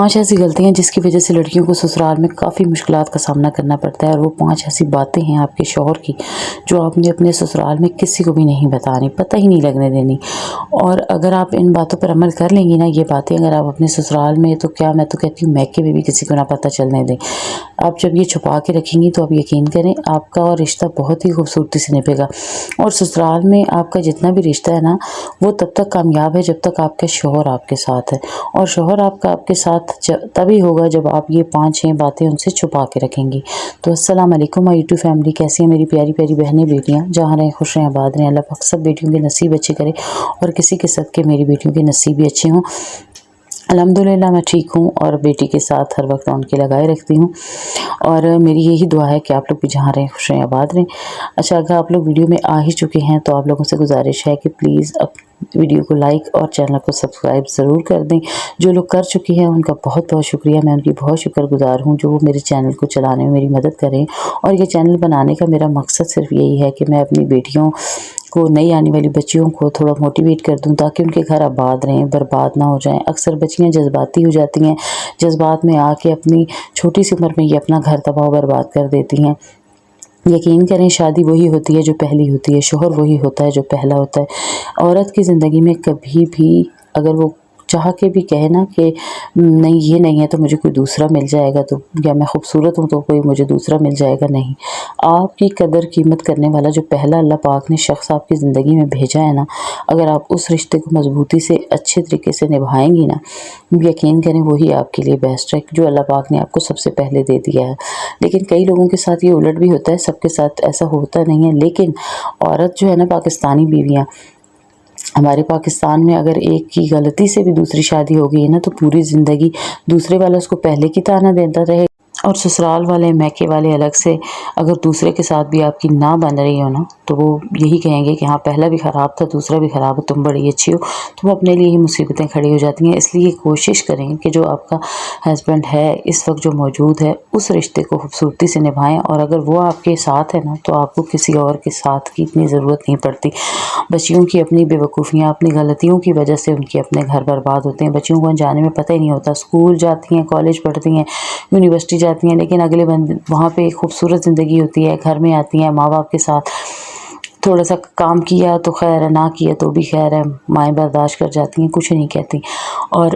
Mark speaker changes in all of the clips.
Speaker 1: 5 ایسی غلطیاں جس کی وجہ سے لڑکیوں کو سسرال میں کافی مشکلات کا سامنا کرنا پڑتا ہے، اور وہ 5 ایسی باتیں ہیں آپ کے شوہر کی جو آپ نے اپنے سسرال میں کسی کو بھی نہیں بتانی، پتہ ہی نہیں لگنے دینی۔ اور اگر آپ ان باتوں پر عمل کر لیں گی نا، یہ باتیں اگر آپ اپنے سسرال میں، تو کیا میں تو کہتی ہوں میکے میں بھی کسی کو نہ پتہ چلنے دیں۔ آپ جب یہ چھپا کے رکھیں گی تو آپ یقین کریں آپ کا رشتہ بہت ہی خوبصورتی سے نبھے گا، اور سسرال میں آپ کا جتنا بھی رشتہ ہے نا وہ تب تک کامیاب ہے جب تک آپ کے شوہر آپ کے ساتھ ہے، اور شوہر آپ کا آپ کے ساتھ تبھی ہوگا جب آپ یہ 5-6 باتیں ان سے چھپا کے رکھیں گی۔ تو السلام علیکم مائی یوٹیوب فیملی، کیسی ہیں میری پیاری پیاری بہنیں بیٹیاں؟ جہاں رہیں خوش رہیں آباد رہیں، اللہ پاک سب بیٹیوں کے نصیب اچھے کرے، اور کسی کے صدقے میری بیٹیوں کے نصیب بھی اچھے ہوں۔ الحمدللہ میں ٹھیک ہوں، اور بیٹی کے ساتھ ہر وقت ان کے لگائے رکھتی ہوں، اور میری یہی دعا ہے کہ آپ لوگ بھی جہاں رہیں خوش رہیں آباد رہیں۔ اچھا، اگر آپ لوگ ویڈیو میں آ ہی چکے ہیں تو آپ لوگوں سے گزارش ہے کہ پلیز ویڈیو کو لائک اور چینل کو سبسکرائب ضرور کر دیں۔ جو لوگ کر چکی ہیں ان کا بہت بہت شکریہ، میں ان کی بہت شکر گزار ہوں جو وہ میرے چینل کو چلانے میں میری مدد کریں۔ اور یہ چینل بنانے کا میرا مقصد صرف یہی ہے کہ میں اپنی بیٹیوں کو، نئی آنے والی بچیوں کو تھوڑا موٹیویٹ کر دوں تاکہ ان کے گھر آباد رہیں، برباد نہ ہو جائیں۔ اکثر بچیاں جذباتی ہو جاتی ہیں، جذبات میں آ کے اپنی چھوٹی سی عمر میں یہ اپنا گھر تباہ و برباد کر دیتی ہیں۔ یقین کریں شادی وہی ہوتی ہے جو پہلی ہوتی ہے، شوہر وہی ہوتا ہے جو پہلا ہوتا ہے۔ عورت کی زندگی میں کبھی بھی اگر وہ چاہ کے بھی کہے نا کہ نہیں یہ نہیں ہے تو مجھے کوئی دوسرا مل جائے گا، تو یا میں خوبصورت ہوں تو کوئی مجھے دوسرا مل جائے گا، نہیں۔ آپ کی قدر قیمت کرنے والا جو پہلا اللہ پاک نے شخص آپ کی زندگی میں بھیجا ہے نا، اگر آپ اس رشتے کو مضبوطی سے اچھے طریقے سے نبھائیں گی نا، یقین کریں وہی آپ کے لیے بیسٹ ہے جو اللہ پاک نے آپ کو سب سے پہلے دے دیا ہے۔ لیکن کئی لوگوں کے ساتھ یہ الٹ بھی ہوتا ہے، سب کے ساتھ ایسا ہوتا نہیں ہے۔ لیکن عورت جو ہے نا، پاکستانی بیویاں ہمارے پاکستان میں اگر ایک کی غلطی سے بھی دوسری شادی ہو گئی ہے نا تو پوری زندگی دوسرے والا اس کو پہلے کی طرح دیتا رہے، اور سسرال والے میکے والے الگ سے اگر دوسرے کے ساتھ بھی آپ کی نہ بن رہی ہو نا تو وہ یہی کہیں گے کہ ہاں پہلا بھی خراب تھا دوسرا بھی خراب ہے، تم بڑی اچھی ہو، تو وہ اپنے لیے ہی مصیبتیں کھڑی ہو جاتی ہیں۔ اس لیے کوشش کریں کہ جو آپ کا ہسبینڈ ہے اس وقت جو موجود ہے اس رشتے کو خوبصورتی سے نبھائیں، اور اگر وہ آپ کے ساتھ ہے نا تو آپ کو کسی اور کے ساتھ کی اتنی ضرورت نہیں پڑتی۔ بچیوں کی اپنی بے وقوفیاں، اپنی غلطیوں کی وجہ سے ان کے اپنے گھر برباد ہوتے ہیں۔ بچیوں کو انجانے میں پتہ ہی نہیں ہوتا، اسکول جاتی ہیں، کالج پڑھتی ہیں، یونیورسٹی جاتی ہیں، لیکن اگلے وہاں پہ ایک خوبصورت زندگی ہوتی ہے، گھر میں آتی ہیں ماں باپ کے ساتھ، تھوڑا سا کام کیا تو خیر ہے، نہ کیا تو بھی خیر ہے، مائیں برداشت کر جاتی ہیں، کچھ نہیں کہتی، اور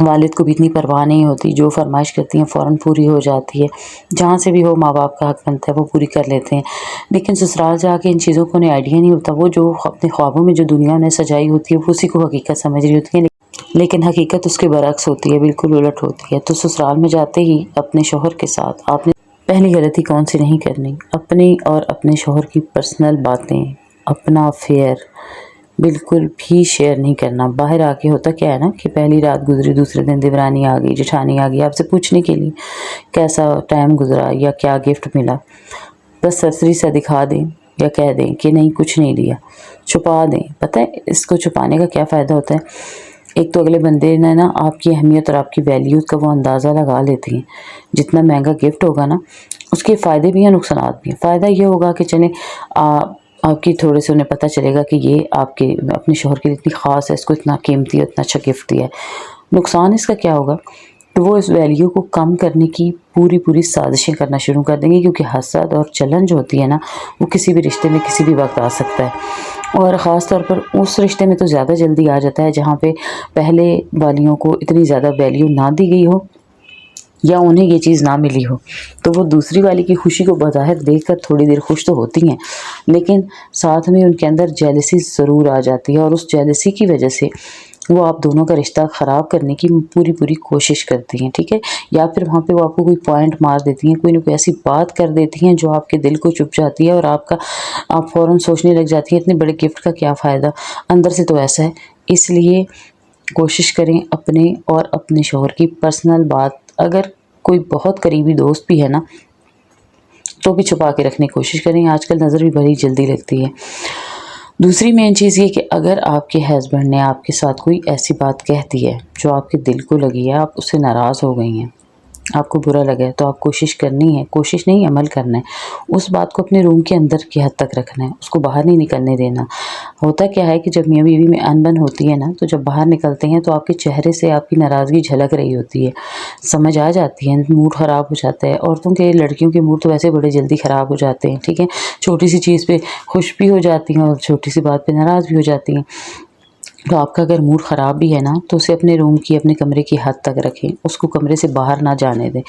Speaker 1: والد کو بھی اتنی پرواہ نہیں ہوتی، جو فرمائش کرتی ہیں فوراً پوری ہو جاتی ہے۔ جہاں سے بھی ہو ماں باپ کا حق بنتا ہے وہ پوری کر لیتے ہیں۔ لیکن سسرال جا کے ان چیزوں کو انہیں آئیڈیا نہیں ہوتا، وہ جو اپنے خوابوں میں جو دنیا نے سجائی ہوتی ہے وہ اسی کو حقیقت سمجھ رہی ہوتی ہے، لیکن حقیقت اس کے برعکس ہوتی ہے، بالکل الٹ ہوتی ہے۔ تو سسرال میں جاتے ہی اپنے شوہر کے ساتھ آپ نے پہلی غلطی کون سی نہیں کرنی؟ اپنی اور اپنے شوہر کی پرسنل باتیں، اپنا افیئر بالکل بھی شیئر نہیں کرنا۔ باہر آ کے ہوتا کیا ہے نا کہ پہلی رات گزری، دوسرے دن دیورانی آ گئی، جٹھانی آ گئی آپ سے پوچھنے کے لیے کیسا ٹائم گزرا یا کیا گفٹ ملا، بس سرسری سا دکھا دیں یا کہہ دیں کہ نہیں کچھ نہیں لیا، چھپا دیں۔ پتہ ہے اس کو چھپانے کا کیا فائدہ ہوتا ہے؟ ایک تو اگلے بندے نے نا آپ کی اہمیت اور آپ کی ویلیوز کا وہ اندازہ لگا لیتی ہیں۔ جتنا مہنگا گفٹ ہوگا نا اس کے فائدے بھی ہیں نقصانات بھی ہیں۔ فائدہ یہ ہوگا کہ چلیں آپ کی تھوڑے سے انہیں پتہ چلے گا کہ یہ آپ کے اپنے شوہر کے لیے اتنی خاص ہے، اس کو اتنا قیمتی ہے، اتنا اچھا گفٹ دیا ہے۔ نقصان اس کا کیا ہوگا کہ وہ اس ویلیو کو کم کرنے کی پوری سازشیں کرنا شروع کر دیں گے، کیونکہ حسد اور چلن جو ہوتی ہے نا وہ کسی بھی رشتے میں کسی بھی وقت آ سکتا ہے، اور خاص طور پر اس رشتے میں تو زیادہ جلدی آ جاتا ہے جہاں پہ پہلے والیوں کو اتنی زیادہ ویلیو نہ دی گئی ہو یا انہیں یہ چیز نہ ملی ہو، تو وہ دوسری والی کی خوشی کو بظاہر دیکھ کر تھوڑی دیر خوش تو ہوتی ہیں، لیکن ساتھ میں ان کے اندر جیلسی ضرور آ جاتی ہے، اور اس جیلسی کی وجہ سے وہ آپ دونوں کا رشتہ خراب کرنے کی پوری کوشش کرتی ہیں، ٹھیک ہے؟ یا پھر وہاں پہ وہ آپ کو کوئی پوائنٹ مار دیتی ہیں، کوئی نہ کوئی ایسی بات کر دیتی ہیں جو آپ کے دل کو چپ جاتی ہے، اور آپ فوراً سوچنے لگ جاتی ہیں اتنے بڑے گفٹ کا کیا فائدہ، اندر سے تو ایسا ہے۔ اس لیے کوشش کریں اپنے اور اپنے شوہر کی پرسنل بات، اگر کوئی بہت قریبی دوست بھی ہے نا تو بھی چھپا کے رکھنے کی کوشش کریں، آج کل نظر بھی بڑی جلدی لگتی ہے۔ دوسری مین چیز یہ کہ اگر آپ کے ہسبینڈ نے آپ کے ساتھ کوئی ایسی بات کہہ دی ہے جو آپ کے دل کو لگی ہے، آپ اس سے ناراض ہو گئی ہیں، آپ کو برا لگا ہے تو آپ کوشش کرنی ہے، کوشش نہیں عمل کرنا ہے، اس بات کو اپنے روم کے اندر کی حد تک رکھنا ہے، اس کو باہر نہیں نکلنے دینا۔ ہوتا کیا ہے کہ جب میاں بیوی میں انبن ہوتی ہے نا، تو جب باہر نکلتے ہیں تو آپ کے چہرے سے آپ کی ناراضگی جھلک رہی ہوتی ہے، سمجھ آ جاتی ہے، موڈ خراب ہو جاتا ہے۔ عورتوں کے، لڑکیوں کے موڈ تو ویسے بڑے جلدی خراب ہو جاتے ہیں، ٹھیک ہے، چھوٹی سی چیز پہ خوش بھی ہو جاتی ہیں اور چھوٹی سی بات پہ ناراض بھی ہو جاتی ہیں۔ تو آپ کا اگر موڈ خراب بھی ہے نا، تو اسے اپنے روم کی، اپنے کمرے کی حد تک رکھیں، اس کو کمرے سے باہر نہ جانے دیں۔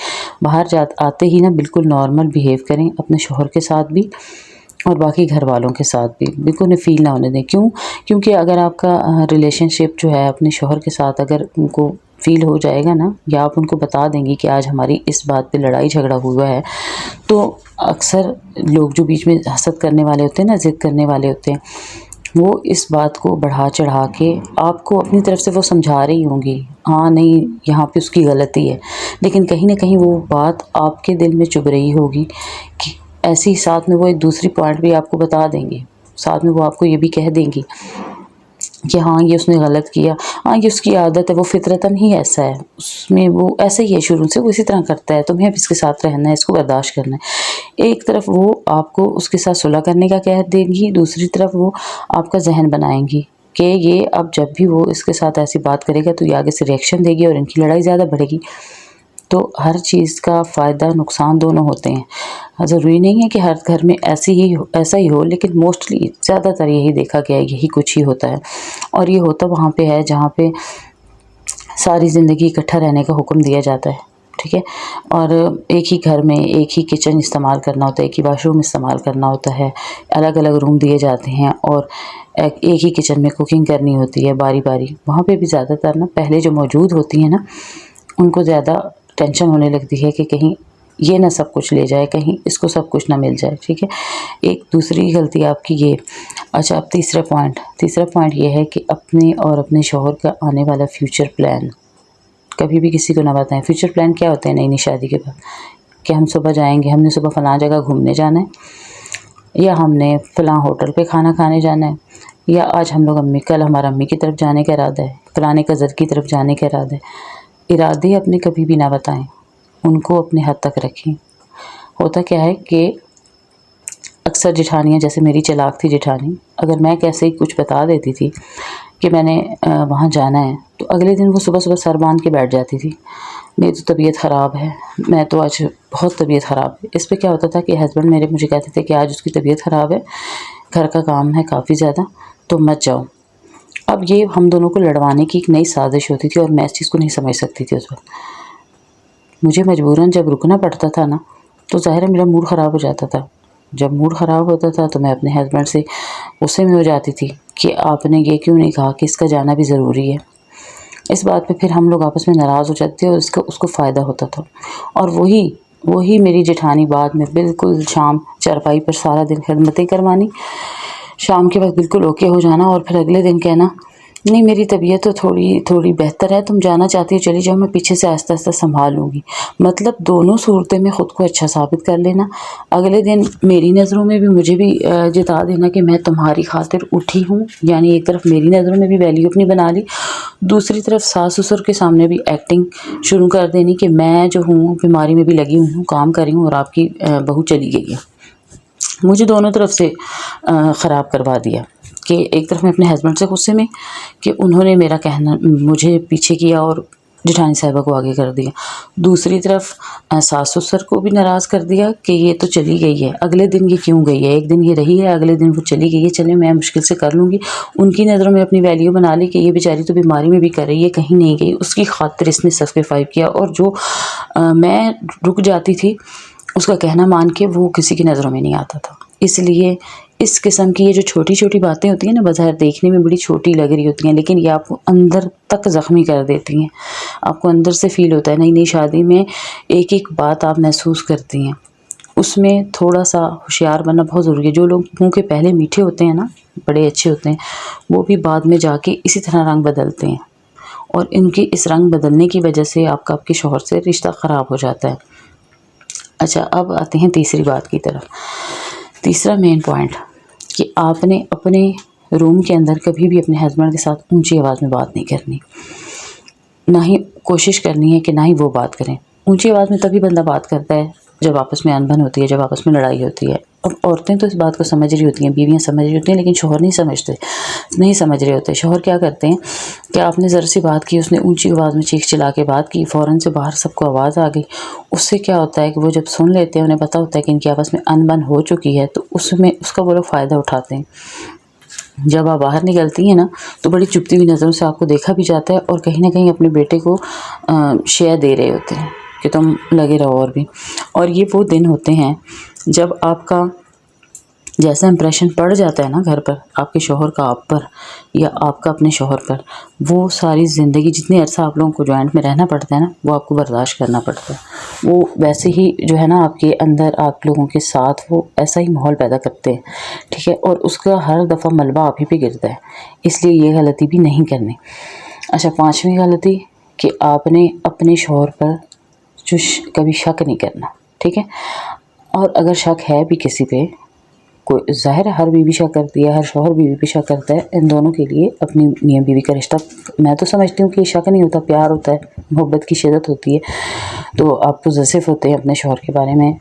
Speaker 1: باہر آتے ہی نا بالکل نارمل بیہیو کریں، اپنے شوہر کے ساتھ بھی اور باقی گھر والوں کے ساتھ بھی، بالکل فیل نہ ہونے دیں۔ کیونکہ اگر آپ کا ریلیشن شپ جو ہے اپنے شوہر کے ساتھ اگر ان کو فیل ہو جائے گا نا، یا آپ ان کو بتا دیں گی کہ آج ہماری اس بات پہ لڑائی جھگڑا ہوا ہے، تو اکثر لوگ جو بیچ میں حسد کرنے والے ہوتے ہیں نا، ضد کرنے والے ہوتے ہیں، وہ اس بات کو بڑھا چڑھا کے آپ کو اپنی طرف سے وہ سمجھا رہی ہوں گی، ہاں نہیں یہاں پہ اس کی غلطی ہے، لیکن کہیں نہ کہیں وہ بات آپ کے دل میں چبھ رہی ہوگی کہ ایسی، ساتھ میں وہ ایک دوسری پوائنٹ بھی آپ کو بتا دیں گی، ساتھ میں وہ آپ کو یہ بھی کہہ دیں گی کہ ہاں یہ اس نے غلط کیا، ہاں یہ اس کی عادت ہے، وہ فطرتاً ہی ایسا ہے، اس میں وہ ایسا ہی ہے، شروع سے وہ اسی طرح کرتا ہے، تمہیں اب اس کے ساتھ رہنا ہے، اس کو برداشت کرنا ہے۔ ایک طرف وہ آپ کو اس کے ساتھ صلح کرنے کا کہہ دیں گی، دوسری طرف وہ آپ کا ذہن بنائیں گی کہ یہ اب جب بھی وہ اس کے ساتھ ایسی بات کرے گا تو یہ آگے سے ریئیکشن دے گی اور ان کی لڑائی زیادہ بڑھے گی۔ تو ہر چیز کا فائدہ نقصان دونوں ہوتے ہیں، ضروری نہیں ہے کہ ہر گھر میں ایسا ہی ہو، لیکن موسٹلی زیادہ تر یہی دیکھا گیا ہے، یہی کچھ ہی ہوتا ہے، اور یہ ہوتا وہاں پہ ہے جہاں پہ ساری زندگی اکٹھا رہنے کا حکم دیا جاتا ہے، ٹھیک ہے، اور ایک ہی گھر میں ایک ہی کچن استعمال کرنا ہوتا ہے، ایک ہی واش روم استعمال کرنا ہوتا ہے، الگ الگ روم دیے جاتے ہیں، اور ایک ہی کچن میں کوکنگ کرنی ہوتی ہے باری باری۔ وہاں پہ بھی زیادہ تر نا پہلے جو موجود ہوتی ہیں نا، ان کو زیادہ ٹینشن ہونے لگتی ہے کہ کہیں یہ نہ سب کچھ لے جائے، کہیں اس کو سب کچھ نہ مل جائے، ٹھیک ہے۔ ایک دوسری غلطی آپ کی یہ، اچھا اب تیسرا پوائنٹ یہ ہے کہ اپنے اور اپنے شوہر کا آنے والا فیوچر پلان کبھی بھی کسی کو نہ بتائیں۔ فیوچر پلان کیا ہوتے ہیں نئی شادی کے بعد؟ کہ ہم صبح جائیں گے، ہم نے صبح فلاں جگہ گھومنے جانا ہے، یا ہم نے فلاں ہوٹل پہ کھانا کھانے جانا ہے، یا آج ہم لوگ کل ہمارا امی کی طرف جانے کا ارادہ ہے، فلانے کزن کی طرف جانے کا ارادہ ہے۔ ارادے اپنے کبھی بھی نہ بتائیں، ان کو اپنے حد تک رکھیں۔ ہوتا کیا ہے کہ اکثر جٹھانیاں، جیسے میری چلاک تھی جٹھانی، اگر میں کیسے ہی کچھ بتا دیتی تھی کہ میں نے وہاں جانا ہے، تو اگلے دن وہ صبح صبح سر باندھ کے بیٹھ جاتی تھی، میری تو طبیعت خراب ہے، میں تو آج بہت طبیعت خراب ہے۔ اس پہ کیا ہوتا تھا کہ ہسبینڈ میرے مجھے کہتے تھے کہ آج اس کی طبیعت خراب ہے، گھر کا کام ہے کافی زیادہ، تو مت جاؤ۔ اب یہ ہم دونوں کو لڑوانے کی ایک نئی سازش ہوتی تھی، اور میں اس چیز کو نہیں سمجھ سکتی تھی اس وقت۔ مجھے مجبوراً جب رکنا پڑتا تھا نا، تو ظاہر ہے میرا موڈ خراب ہو جاتا تھا۔ جب موڈ خراب ہوتا تھا تو میں اپنے ہسبینڈ سے غصے میں ہو جاتی تھی کہ آپ نے یہ کیوں نہیں کہا کہ اس کا جانا بھی ضروری ہے۔ اس بات پہ پھر ہم لوگ آپس میں ناراض ہو جاتے تھے، اور اس کو فائدہ ہوتا تھا۔ اور وہی میری جٹھانی بعد میں بالکل شام چارپائی پر سارا دن خدمتیں کروانی، شام کے وقت بالکل اوکے ہو جانا، اور پھر اگلے دن کہنا نہیں میری طبیعت تو تھوڑی بہتر ہے، تم جانا چاہتی ہو چلی جاؤ، میں پیچھے سے آہستہ آہستہ سنبھال لوں گی۔ مطلب دونوں صورتیں میں خود کو اچھا ثابت کر لینا، اگلے دن میری نظروں میں بھی مجھے بھی جتا دینا کہ میں تمہاری خاطر اٹھی ہوں، یعنی ایک طرف میری نظروں میں بھی ویلیو اپنی بنا لی، دوسری طرف ساس سسر کے سامنے بھی ایکٹنگ شروع کر دینی کہ میں جو ہوں بیماری میں بھی لگی ہوئی ہوں، کام کر رہی ہوں، اور آپ کی بہو چلی گئی ہے۔ مجھے دونوں طرف سے خراب کروا دیا کہ ایک طرف میں اپنے ہسبینڈ سے غصے میں کہ انہوں نے میرا کہنا مجھے پیچھے کیا اور جٹھانی صاحبہ کو آگے کر دیا، دوسری طرف ساس سسر کو بھی ناراض کر دیا کہ یہ تو چلی گئی ہے، اگلے دن یہ کیوں گئی ہے، ایک دن یہ رہی ہے، اگلے دن وہ چلی گئی ہے، چلے میں مشکل سے کر لوں گی۔ ان کی نظروں میں اپنی ویلیو بنا لی کہ یہ بیچاری تو بیماری میں بھی کر رہی ہے، کہیں نہیں گئی، اس کی خاطر اس نے سیکریفائی کیا، اور جو میں رک جاتی تھی اس کا کہنا مان کے، وہ کسی کی نظروں میں نہیں آتا تھا۔ اس لیے اس قسم کی یہ جو چھوٹی چھوٹی باتیں ہوتی ہیں نا، بظاہر دیکھنے میں بڑی چھوٹی لگ رہی ہوتی ہیں، لیکن یہ آپ کو اندر تک زخمی کر دیتی ہیں، آپ کو اندر سے فیل ہوتا ہے۔ نئی شادی میں ایک ایک بات آپ محسوس کرتی ہیں، اس میں تھوڑا سا ہوشیار بننا بہت ضروری ہے۔ جو لوگ منہ کے پہلے میٹھے ہوتے ہیں نا، بڑے اچھے ہوتے ہیں، وہ بھی بعد میں جا کے اسی طرح رنگ بدلتے ہیں، اور ان کی اس رنگ بدلنے کی وجہ سے آپ کا آپ کے شوہر سے رشتہ خراب ہو جاتا ہے۔ اچھا اب آتے ہیں تیسری بات کی طرف۔ تیسرا مین پوائنٹ کہ آپ نے اپنے روم کے اندر کبھی بھی اپنے ہسبینڈ کے ساتھ اونچی آواز میں بات نہیں کرنی، نہ ہی کوشش کرنی ہے کہ نہ ہی وہ بات کریں۔ اونچی آواز میں تبھی بندہ بات کرتا ہے جب آپس میں انبن ہوتی ہے، جب آپس میں لڑائی ہوتی ہے۔ اب عورتیں تو اس بات کو سمجھ رہی ہوتی ہیں، بیویاں سمجھ رہی ہوتی ہیں، لیکن شوہر نہیں سمجھ رہے ہوتے۔ شوہر کیا کرتے ہیں کہ آپ نے ذرا سی بات کی، اس نے اونچی آواز میں چیخ چلا کے بات کی، فوراً سے باہر سب کو آواز آ گئی۔ اس سے کیا ہوتا ہے کہ وہ جب سن لیتے ہیں، انہیں پتہ ہوتا ہے کہ ان کی آپس میں انبن ہو چکی ہے، تو اس کا وہ لوگ فائدہ اٹھاتے ہیں۔ جب آپ باہر نکلتی ہیں نا تو بڑی چبھتی ہوئی نظروں سے آپ کو دیکھا بھی جاتا ہے، اور کہیں نہ کہیں اپنے بیٹے کو شے دے رہے ہوتے ہیں کہ تم لگے رہو اور بھی۔ اور یہ وہ دن ہوتے ہیں جب آپ کا جیسا امپریشن پڑ جاتا ہے نا گھر پر، آپ کے شوہر کا آپ پر یا آپ کا اپنے شوہر پر، وہ ساری زندگی جتنے عرصہ آپ لوگوں کو جوائنٹ میں رہنا پڑتا ہے نا، وہ آپ کو برداشت کرنا پڑتا ہے۔ وہ ویسے ہی جو ہے نا آپ کے اندر، آپ لوگوں کے ساتھ وہ ایسا ہی ماحول پیدا کرتے ہیں، ٹھیک ہے، اور اس کا ہر دفعہ ملبہ آپ ہی پہ گرتا ہے۔ اس لیے یہ غلطی بھی نہیں کرنی۔ اچھا، 5ویں غلطی کہ آپ نے اپنے شوہر پر کبھی شک نہیں کرنا، ٹھیک ہے۔ اور اگر شک ہے بھی کسی پہ، کوئی ظاہر ہے ہر بیوی شک کرتی ہے، ہر شوہر بیوی پہ شک کرتا ہے، ان دونوں کے لیے اپنی میاں بیوی کا رشتہ، میں تو سمجھتی ہوں کہ شک نہیں ہوتا، پیار ہوتا ہے، محبت کی شدت ہوتی ہے۔ تو آپ پوزیسو ہوتے ہیں اپنے شوہر کے بارے میں،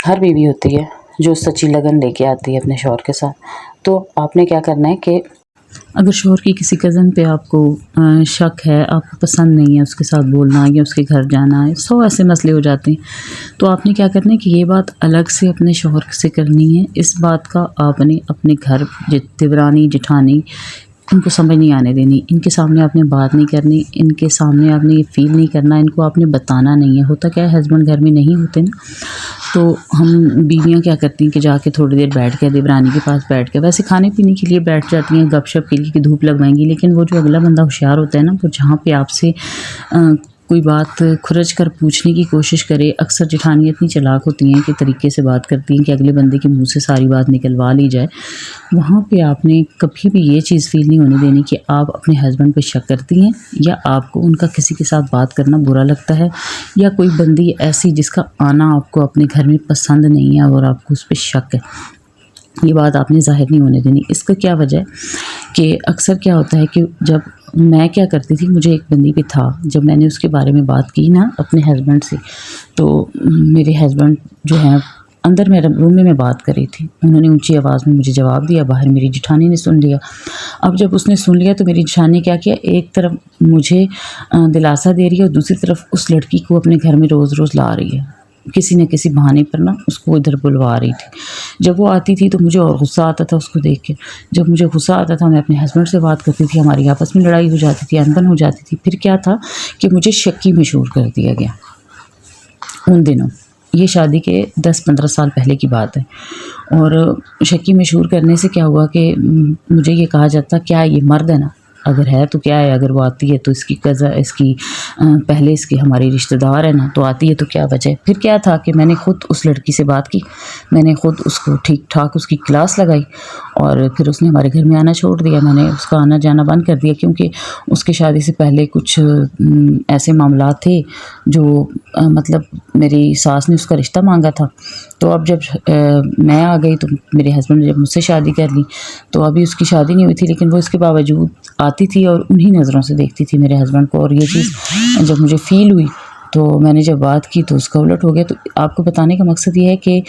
Speaker 1: ہر بیوی ہوتی ہے جو سچی لگن لے کے آتی ہے اپنے شوہر کے ساتھ۔ تو آپ نے کیا کرنا ہے کہ اگر شوہر کی کسی کزن پہ آپ کو شک ہے، آپ کو پسند نہیں ہے اس کے ساتھ بولنا یا اس کے گھر جانا ہے، 100 ایسے مسئلے ہو جاتے ہیں، تو آپ نے کیا کرنا ہے کہ یہ بات الگ سے اپنے شوہر سے کرنی ہے۔ اس بات کا آپ نے اپنے گھر دیورانی جٹھانی ان کو سمجھ نہیں آنے دینی، ان کے سامنے آپ نے بات نہیں کرنی، ان کے سامنے آپ نے یہ فیل نہیں کرنا، ان کو آپ نے بتانا نہیں ہے۔ ہوتا کیا ہے، ہسبینڈ گھر میں نہیں ہوتے نا، تو ہم بیویاں کیا کرتی ہیں کہ جا کے تھوڑی دیر بیٹھ کے دیورانی کے پاس بیٹھ کے، ویسے کھانے پینے کے لیے بیٹھ جاتی ہیں، گپ شپ کے لیے کہ دھوپ لگوائیں گی، لیکن وہ جو اگلا بندہ ہوشیار ہوتا ہے نا، وہ جہاں پہ آپ سے کوئی بات کھرج کر پوچھنے کی کوشش کرے، اکثر جٹھانیاں اتنی چلاک ہوتی ہیں کہ طریقے سے بات کرتی ہیں کہ اگلے بندے کے منہ سے ساری بات نکلوا لی جائے، وہاں پہ آپ نے کبھی بھی یہ چیز فیل نہیں ہونے دینی کہ آپ اپنے ہسبینڈ پہ شک کرتی ہیں، یا آپ کو ان کا کسی کے ساتھ بات کرنا برا لگتا ہے، یا کوئی بندی ایسی جس کا آنا آپ کو اپنے گھر میں پسند نہیں ہے اور آپ کو اس پہ شک ہے، یہ بات آپ نے ظاہر نہیں ہونے دینی۔ اس کا کیا وجہ ہے کہ اکثر کیا ہوتا ہے کہ جب میں کیا کرتی تھی، مجھے ایک بندی پہ تھا، جب میں نے اس کے بارے میں بات کی نا اپنے ہسبینڈ سے، تو میرے ہسبینڈ جو ہیں اندر میرے روم میں بات کر رہی تھی، انہوں نے اونچی آواز میں مجھے جواب دیا، باہر میری جٹھانی نے سن لیا۔ اب جب اس نے سن لیا تو میری جٹھانی نے کیا کیا، ایک طرف مجھے دلاسا دے رہی ہے اور دوسری طرف اس لڑکی کو اپنے گھر میں روز روز لا رہی ہے، کسی نہ کسی بہانے پر نا اس کو ادھر بلوا رہی تھی۔ جب وہ آتی تھی تو مجھے اور غصہ آتا تھا اس کو دیکھ کے، جب مجھے غصہ آتا تھا میں اپنے ہسبینڈ سے بات کرتی تھی، ہماری آپس میں لڑائی ہو جاتی تھی، انبن ہو جاتی تھی۔ پھر کیا تھا کہ مجھے شکی مشہور کر دیا گیا ان دنوں، یہ شادی کے 10-15 سال پہلے کی بات ہے، اور شکی مشہور کرنے سے کیا ہوا کہ مجھے یہ کہا جاتا کیا یہ مرد ہے نا، اگر ہے تو کیا ہے، اگر وہ آتی ہے تو اس کی پہلے اس کی ہماری رشتہ دار ہے نا، تو آتی ہے تو کیا وجہ ہے۔ پھر کیا تھا کہ میں نے خود اس لڑکی سے بات کی، میں نے خود اس کو ٹھیک ٹھاک اس کی کلاس لگائی، اور پھر اس نے ہمارے گھر میں آنا چھوڑ دیا، میں نے اس کا آنا جانا بند کر دیا، کیونکہ اس کی شادی سے پہلے کچھ ایسے معاملات تھے جو مطلب میری ساس نے اس کا رشتہ مانگا تھا۔ تو اب جب میں آ گئی تو میرے ہسبینڈ نے جب مجھ سے شادی کر لی، تو ابھی اس کی شادی نہیں ہوئی تھی، لیکن وہ اس کے باوجود آتی تھی اور انہی نظروں سے دیکھتی تھی میرے ہسبینڈ کو، اور یہ چیز جب مجھے فیل ہوئی تو میں نے جب بات کی تو اس کا الٹ ہو گیا۔ تو آپ کو بتانے کا مقصد یہ ہے کہ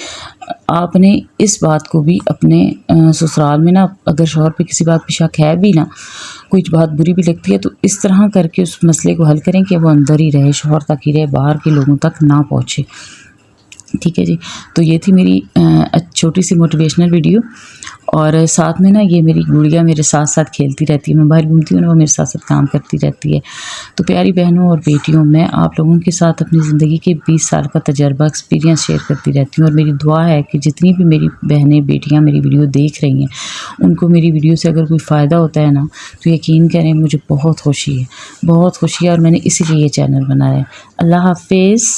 Speaker 1: آپ نے اس بات کو بھی اپنے سسرال میں نا، اگر شوہر پہ کسی بات پہ شک ہے بھی نا، کوئی بات بری بھی لگتی ہے، تو اس طرح کر کے اس مسئلے کو حل کریں کہ وہ اندر ہی رہے، شوہر تک ہی رہے، باہر کے لوگوں تک نہ پہنچے، ٹھیک ہے جی۔ تو یہ تھی میری چھوٹی سی موٹیویشنل ویڈیو، اور ساتھ میں نا یہ میری گڑیا میرے ساتھ ساتھ کھیلتی رہتی ہے، میں باہر گھومتی ہوں نا، وہ میرے ساتھ ساتھ کام کرتی رہتی ہے۔ تو پیاری بہنوں اور بیٹیوں، میں آپ لوگوں کے ساتھ اپنی زندگی کے 20 سال کا تجربہ ایکسپیرینس شیئر کرتی رہتی ہوں، اور میری دعا ہے کہ جتنی بھی میری بہنیں بیٹیاں میری ویڈیو دیکھ رہی ہیں، ان کو میری ویڈیو سے اگر کوئی فائدہ ہوتا ہے نا، تو یقین کریں مجھے بہت خوشی ہے، بہت خوشی ہے، اور میں نے اسی لیے یہ چینل بنایا ہے۔ اللہ حافظ۔